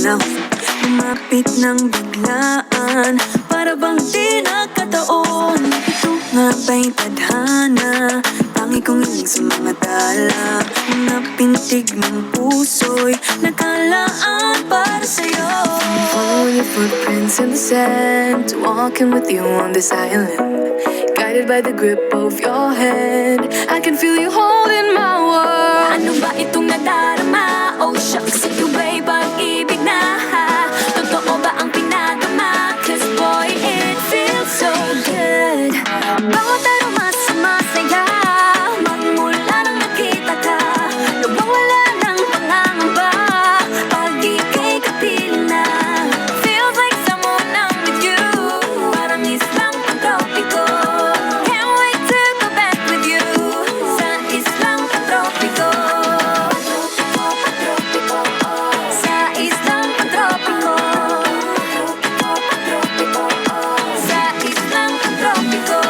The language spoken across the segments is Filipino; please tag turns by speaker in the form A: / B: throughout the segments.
A: galaw, lumapit ng biglaan, para bang di nagkataon. Ito nga ba'y tadhana, tangi kong hiling sa mga tala, mga pintig ng puso'y nakalaan para sa'yo.
B: Following your footprints in the sand, walking with you on this island, guided by the grip of your hand. I can feel you holding my world.
A: Ano ba itong nadarama? Oh shucks, ito ba'y pag-ibig na? Totoo ba ang pinagama? Cause boy, it feels so good. Bawat aroma sumasaya, magmula nang nakita ka, nawawala ng pangangamba pag ika'y kapiling na. Feels like someone I'm with you, parang islang pantropiko. Can't wait to go back with you sa islang pantropiko. Sa islang pantropiko. Sa islang pantropiko.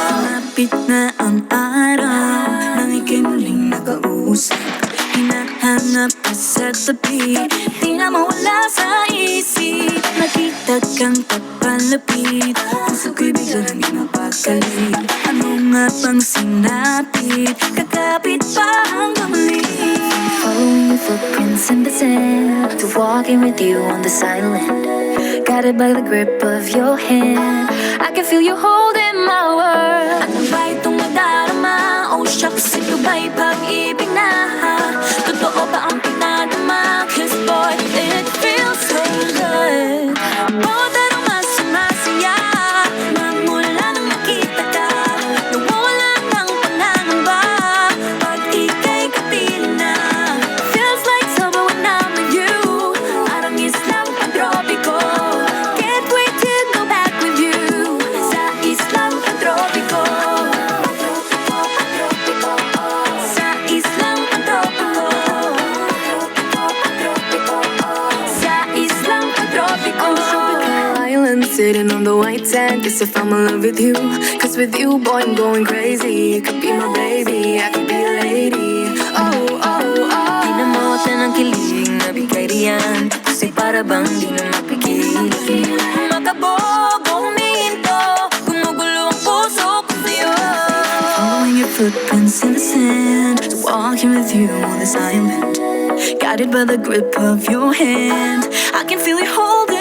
A: Sumapit na ang araw nang ika'y muling nakausap, hinahanap ka sa tabi, di na mawala sa isip. Nakita kang papalapit, puso ko'y bigla nang di mapakali. Ano nga bang sinapit, kakapit pa hanggang muli.
B: Following your footprints in the sand, to walking with you on this island, guided by the grip of your hand. I can feel you holding my world.
A: Ano ba itong nadarama? Oh shucks, ito ba'y pag-ibig na? Totoo ba ang pinadama? Cause boy, it feels so good. Bawat aroma sumasaya, magmula nang nakita ka, nawawala ng pangangamba pag ika'y kapiling na. Feels like summer when I'm with you, parang islang pantropiko. Can't wait to go back with you sa islang pantropiko. Sa islang pantropiko. Sa islang pantropiko.
B: Island sitting on the white sand, guess if I'm in love with you. Cause with you, boy, I'm going crazy. You could be my baby, I could be a lady. Oh, oh, oh.
A: Pinamotan ang kilig na bigay riyan, kasi para bang di na mapigil. Makabog o humihinto, gumugulo ang puso ko sa'yo. Following your footprints in the sand, walking with you on this island, guided by the grip of your hand. I can feel you holding